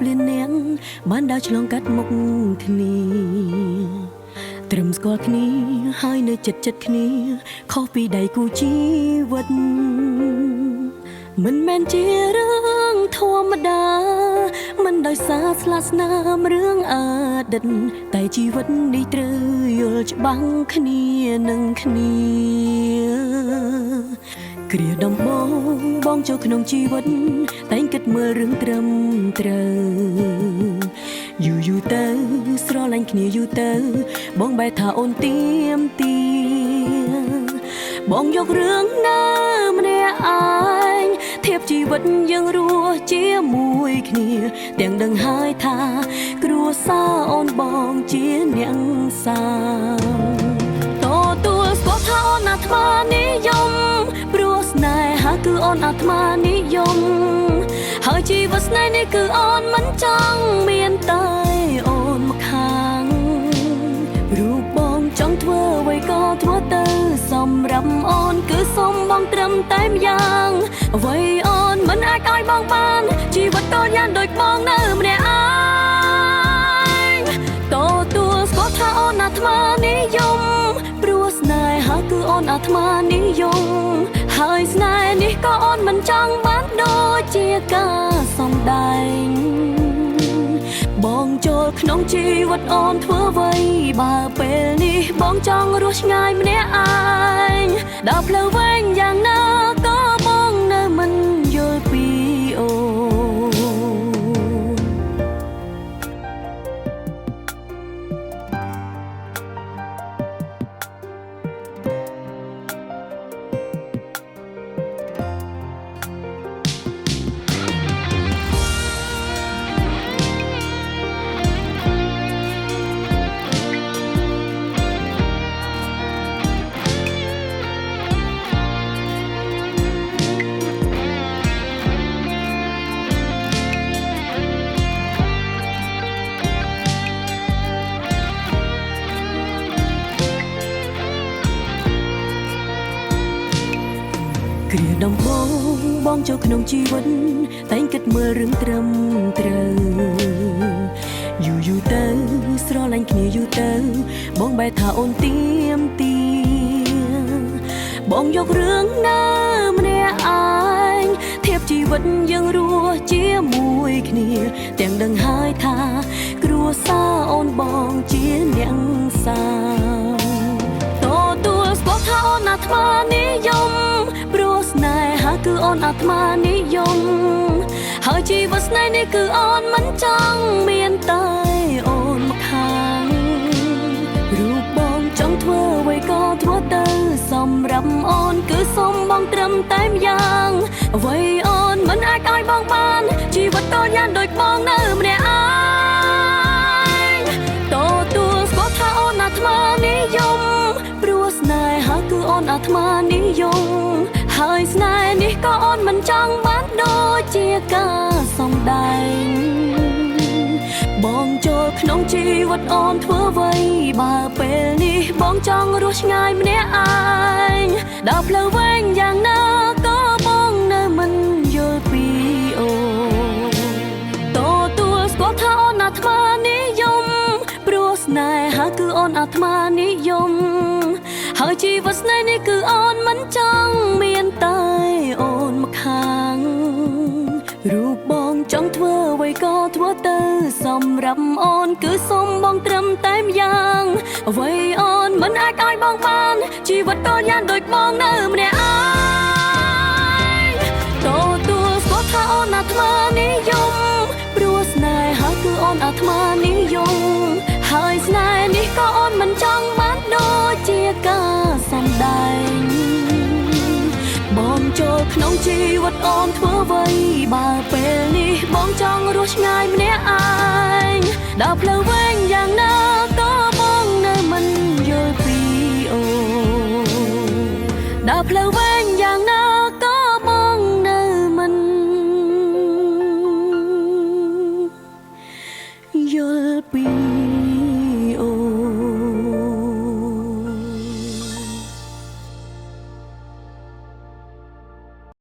liên nén ban đàoឆ្លងកាត់មុខគ្នាត្រឹមស្គាល់គ្នាហើយនៅចិត្តគ្នាខុសពីដៃគូជីវិតមិនមែនជារឿងធម្មតាមិនដោយសារស្លាកស្នាមរឿងអតីតតែជីវិតនេះត្រូវយល់ច្បាស់គ្នានឹងគ្នាគ្រាដំបងចូលក្នុងជីវិតតែងគិតមើលរឿងត្រឹមត្រូវយូរទៅស្រឡាញ់គ្នាយូរទៅបងបែរថាអូនទៀមទាបងយករឿងណាម្នាក់ឯងធៀបជីវិតយើងរស់ជាមួយគ្នាទាំងដឹងហើយថាគ្រួសារអូនបងជាអ្នកសាទទួលស្គាល់ថាអូនអាត្មានិយមព្រោះស្នេហាគឺអូនអាត្មានិយមហើយជីវិតស្នេហ៍នេះគឺអូនមិនចង់មានតែអូនមកខាងរូបបងចង់ធ្វើអ្វីក៏ធ្វើទៅសម្រាប់អូនគឺសុំបងត្រឹមតែម្យ៉ាងអ្វីអូនមិនអាចឲ្យបងបានជីវិតតយ៉ាងដូចបងនៅម្នាក់ឯងទទួលស្គាល់ថាអូនអាត្មានិយមព្រោះស្នេហាគឺអូនអាត្មានិយមហើយស្នេហ៍នេះក៏អូនមិនចង់បានដូចជាការសំដែងបងចូលក្នុងជីវិតអូនធ្វើអ្វីបើពេលនេះបងចង់រស់ឆ្ងាយម្នាក់ឯងដើរផ្លូវវែងយ៉ាងណាក៏បងនៅមិនយល់ពីអូគ្រាដំបងចូលក្នុងជីវិតតែងគិតមើលរឿងត្រឹមត្រូវយូរទៅស្រឡាញ់គ្នាយូរទៅបងបែរថាអូនទៀមទាបងយករឿងណាម្នាក់ឯងធៀបជីវិតយើងរស់ជាមួយគ្នាទាំងដឹងហើយថាគ្រួសារអូនបងជាអ្នកសាទទួលស្គាល់ថាអូនអាត្មានិយមព្រោះស្នេហាគឺអូនអាត្មានិយមហើយជីវិតស្នេហ៍នេះគឺអូនមិនចង់មានតែអូនមកខាងរូបបងចង់ធ្វើអ្វីក៏ធ្វើទៅសម្រាប់អូនគឺសុំបងត្រឹមតែម្យ៉ាងអ្វីអូនមិនអាចឲ្យបងបានជីវិតតយ៉ាងដូចបងនៅម្នាក់ឯងទទួលស្គាល់ថាអូនអាត្មានិយមព្រោះស្នេហាគឺអូនអាត្មានិយមហើយស្នេហ៍នេះក៏អូនមិនចង់បានដូចជាការសំដែងបងចូលក្នុងជីវិតអូនធ្វើអ្វីបើពេលនេះបងចង់រស់ឆ្ងាយម្នាក់ឯងដើរផ្លូវវែងយ៉ាងណាក៏បងនៅមិនយល់ពីអូទទួលស្គាល់ថាអូនអាត្មានិយមព្រោះស្នេហាគឺអូនអាត្មានិយមហើយជីវិតស្នេហ៍នេះគឺអូនមិនចង់មានតែអូនមកខាងរូបបងចង់ធ្វើអ្វីក៏ធ្វើទៅសម្រាប់អូនគឺសុំបងត្រឹមតែម្យ៉ាងអ្វីអូនមិនអាចឲ្យបងបានជីវិតតយ៉ាងដូចបងនៅម្នាក់ឯងទទួលស្គាល់ថាអូនអាត្មានិយមព្រោះស្នេហាគឺអូនអាត្មានិយមហើយស្នេហ៍នេះក៏អូនមិនចង់បានដូចជាការសំដែងបងចូលក្នុងជីវិតអូនធ្វើអ្វីបើពេលនេះបងចង់រស់ឆ្ងាយម្នាក់ឯងដើរផ្លូវវែងយ៉ាងណាក៏បងនៅមិនយល់ពីអូដើរផ្លូវវែង